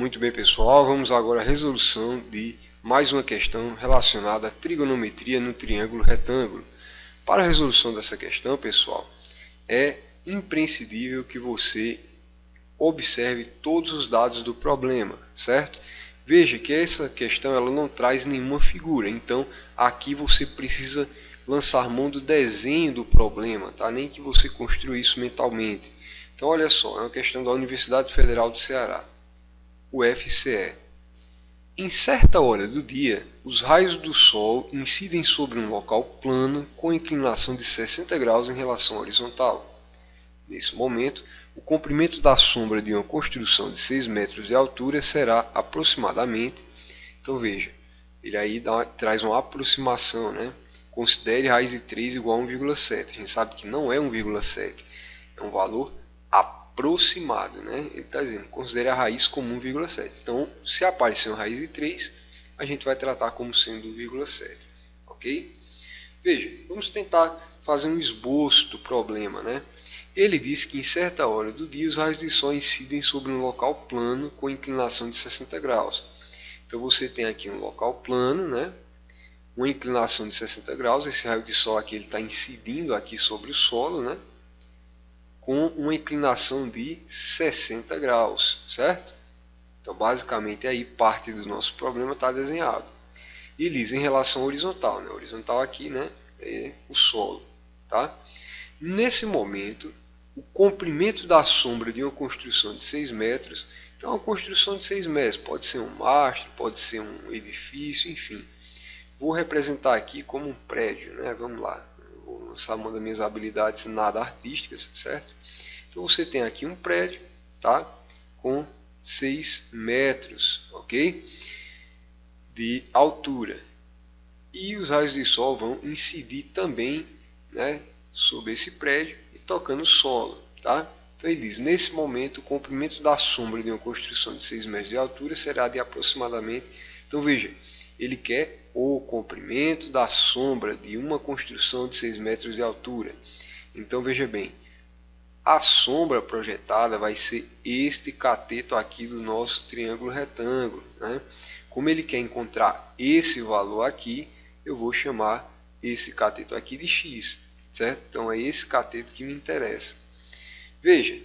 Muito bem, pessoal, vamos agora à resolução de mais uma questão relacionada à trigonometria no triângulo retângulo. Para a resolução dessa questão, pessoal, é imprescindível que você observe todos os dados do problema, certo? Veja que essa questão ela não traz nenhuma figura, então aqui você precisa lançar mão do desenho do problema, tá? Nem que você construa isso mentalmente. Então olha só, é uma questão da Universidade Federal do Ceará, UFCE. Em certa hora do dia, os raios do Sol incidem sobre um local plano com inclinação de 60 graus em relação à horizontal. Nesse momento, o comprimento da sombra de uma construção de 6 metros de altura será aproximadamente, então veja, ele aí traz uma aproximação, né? Considere raiz de 3 igual a 1,7. A gente sabe que não é 1,7, é um valor aproximado, né? Ele está dizendo, considere a raiz como 1,7. Então, se aparecer uma raiz de 3, a gente vai tratar como sendo 1,7, ok? Veja, vamos tentar fazer um esboço do problema, né? Ele diz que em certa hora do dia os raios de sol incidem sobre um local plano com inclinação de 60 graus. Então você tem aqui um local plano, né? Uma inclinação de 60 graus, esse raio de sol aqui está incidindo aqui sobre o solo, né? Com uma inclinação de 60 graus, certo? Então basicamente aí parte do nosso problema está desenhado. E diz em relação à horizontal, né? A horizontal aqui, né? É o solo, tá? Nesse momento, o comprimento da sombra de uma construção de 6 metros, então uma construção de 6 metros, pode ser um mastro, pode ser um edifício, enfim. Vou representar aqui como um prédio, né? Vamos lá, vou lançar uma das minhas habilidades nada artísticas, certo? Então você tem aqui um prédio, tá? Com 6 metros, ok? De altura. E os raios de sol vão incidir também, né? Sobre esse prédio e tocando o solo, tá? Então ele diz, nesse momento o comprimento da sombra de uma construção de 6 metros de altura será de aproximadamente, então veja, ele quer o comprimento da sombra de uma construção de 6 metros de altura. Então veja bem, a sombra projetada vai ser este cateto aqui do nosso triângulo retângulo, né? Como ele quer encontrar esse valor aqui, eu vou chamar esse cateto aqui de x, certo? Então é esse cateto que me interessa. Veja,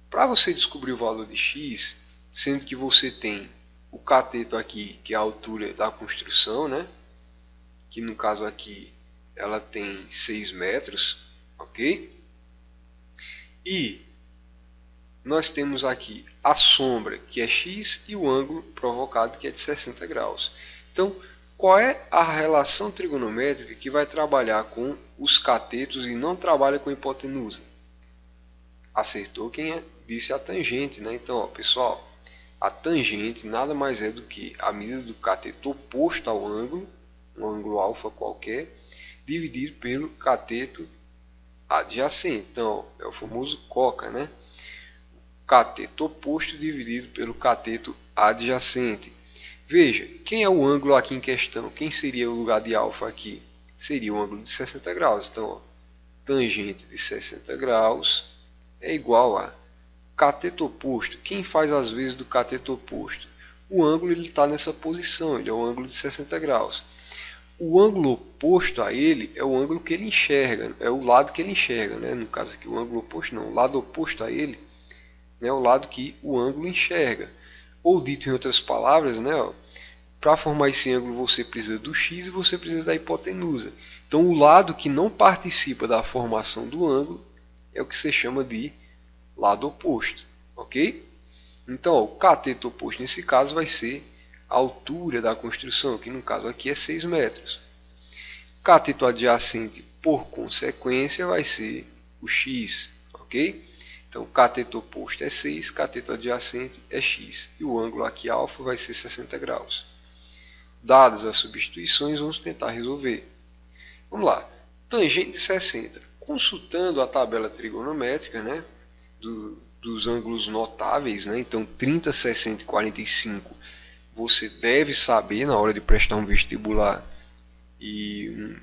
para você descobrir o valor de x, sendo que você tem o cateto aqui, que é a altura da construção, né? Que no caso aqui ela tem 6 metros, ok? E nós temos aqui a sombra, que é x, e o ângulo provocado, que é de 60 graus. Então, qual é a relação trigonométrica que vai trabalhar com os catetos e não trabalha com a hipotenusa? Acertou quem disse a tangente, né? Então, ó, pessoal, a tangente nada mais é do que a medida do cateto oposto ao ângulo, um ângulo alfa qualquer, dividido pelo cateto adjacente. Então, ó, é o famoso coca, né? Cateto oposto dividido pelo cateto adjacente. Veja, quem é o ângulo aqui em questão? Quem seria o lugar de alfa aqui? Seria o ângulo de 60 graus. Então, ó, tangente de 60 graus é igual a cateto oposto. Quem faz as vezes do cateto oposto? O ângulo está nessa posição, ele é o ângulo de 60 graus. O ângulo oposto a ele é o ângulo que ele enxerga, é o lado que ele enxerga, né? No caso aqui, o ângulo oposto não, o lado oposto a ele é o lado que o ângulo enxerga. Ou dito em outras palavras, né? Para formar esse ângulo você precisa do x e você precisa da hipotenusa. Então o lado que não participa da formação do ângulo é o que se chama de lado oposto, ok? Então ó, o cateto oposto nesse caso vai ser a altura da construção, que no caso aqui é 6 metros. Cateto adjacente, por consequência, vai ser o x, ok? Então o cateto oposto é 6, cateto adjacente é x. E o ângulo aqui alfa vai ser 60 graus. Dadas as substituições, vamos tentar resolver. Vamos lá. Tangente de 60. Consultando a tabela trigonométrica, né, dos ângulos notáveis, né, então 30, 60 e 45, você deve saber na hora de prestar um vestibular e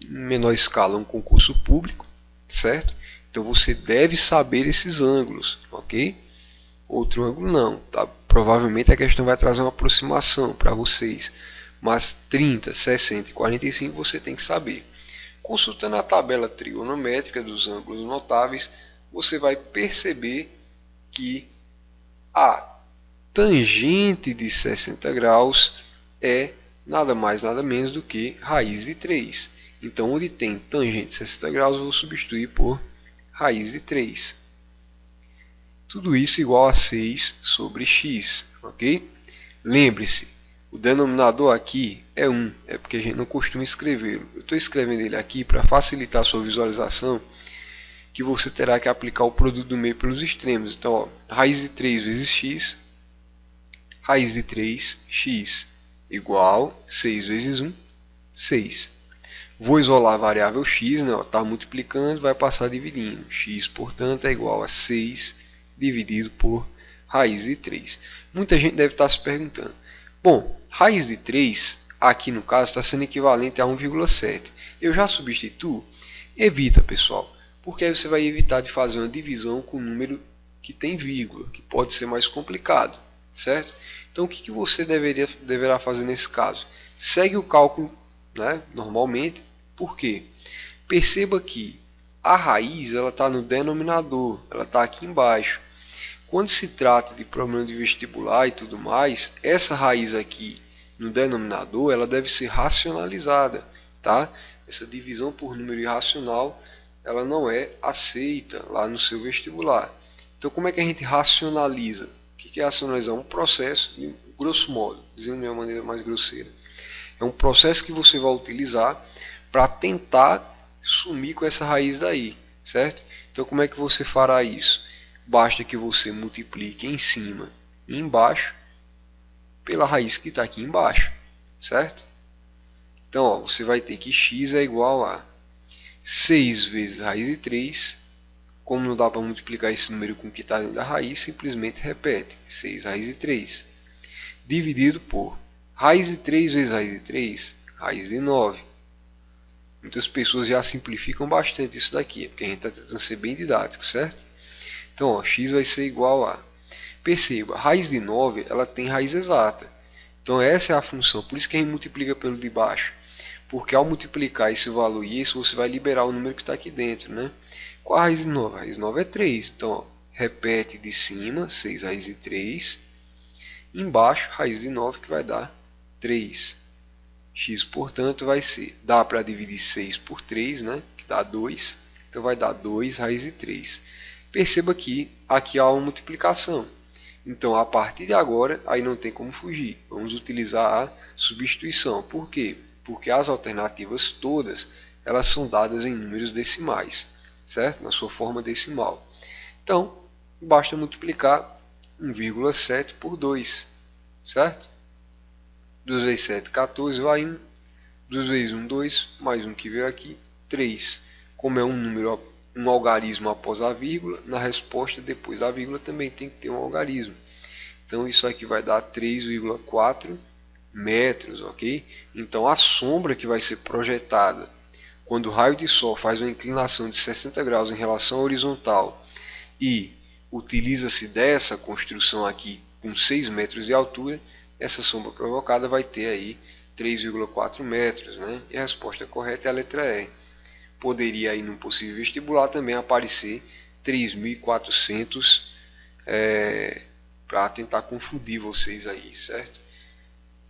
em menor escala um concurso público, certo? Então você deve saber esses ângulos, ok? Outro ângulo não, tá? provavelmente a questão vai trazer uma aproximação para vocês, mas 30, 60 e 45 você tem que saber. Consultando a tabela trigonométrica dos ângulos notáveis, você vai perceber que a tangente de 60 graus é nada mais nada menos do que raiz de 3. Então, onde tem tangente de 60 graus, eu vou substituir por raiz de 3. Tudo isso igual a 6 sobre x, ok? Lembre-se, o denominador aqui é 1, é porque a gente não costuma escrevê-lo. Eu estou escrevendo ele aqui para facilitar a sua visualização, que você terá que aplicar o produto do meio pelos extremos. Então, ó, raiz de 3 vezes x, raiz de 3x igual 6 vezes 1, 6. Vou isolar a variável x, está multiplicando, vai passar dividindo. X, portanto, é igual a 6 dividido por raiz de 3. Muita gente deve estar se perguntando. Bom, raiz de 3, aqui no caso, está sendo equivalente a 1,7. Eu já substituo? Evita, pessoal, porque aí você vai evitar de fazer uma divisão com um número que tem vírgula, que pode ser mais complicado, certo? Então, o que você deverá fazer nesse caso? Segue o cálculo, né, normalmente. Por quê? Perceba que a raiz está no denominador, ela está aqui embaixo. Quando se trata de problema de vestibular e tudo mais, essa raiz aqui no denominador ela deve ser racionalizada, tá? Essa divisão por número irracional ela não é aceita lá no seu vestibular. Então, como é que a gente racionaliza? O que é racionalizar? Um processo, grosso modo, dizendo de uma maneira mais grosseira. É um processo que você vai utilizar para tentar sumir com essa raiz daí, certo? Então, como é que você fará isso? Basta que você multiplique em cima e embaixo pela raiz que está aqui embaixo, certo? Então, ó, você vai ter que x é igual a 6 vezes raiz de 3. Como não dá para multiplicar esse número com o que está dentro da raiz, simplesmente repete 6 raiz de 3 dividido por raiz de 3 vezes raiz de 3, raiz de 9. Muitas pessoas já simplificam bastante isso daqui, porque a gente está tentando ser bem didático, certo? Então, ó, x vai ser igual a... Perceba, raiz de 9 ela tem raiz exata. Então, essa é a função, por isso que a gente multiplica pelo de baixo. Porque ao multiplicar esse valor e esse, você vai liberar o número que está aqui dentro, né? Qual a raiz de 9? A raiz de 9 é 3. Então, ó, repete de cima, 6 raiz de 3. Embaixo, raiz de 9, que vai dar 3. X, portanto, vai ser... Dá para dividir 6 por 3, né? Que dá 2. Então, vai dar 2 raiz de 3. Perceba que aqui há uma multiplicação. Então, a partir de agora, aí não tem como fugir. Vamos utilizar a substituição. Por quê? Porque as alternativas todas, elas são dadas em números decimais, certo? Na sua forma decimal. Então, basta multiplicar 1,7 por 2, certo? 2 vezes 7, 14, vai 1. 2 vezes 1, 2, mais 1 que veio aqui, 3. Como é um número, um algarismo após a vírgula, na resposta depois da vírgula também tem que ter um algarismo. Então, isso aqui vai dar 3,4 metros, ok? Então, a sombra que vai ser projetada quando o raio de sol faz uma inclinação de 60 graus em relação à horizontal e utiliza-se dessa construção aqui com 6 metros de altura, essa sombra provocada vai ter aí 3,4 metros, né? E a resposta correta é a letra E. Poderia aí no possível vestibular também aparecer 3.400 para tentar confundir vocês aí, certo?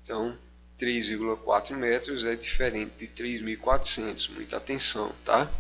Então, 3,4 metros é diferente de 3.400, muita atenção, tá?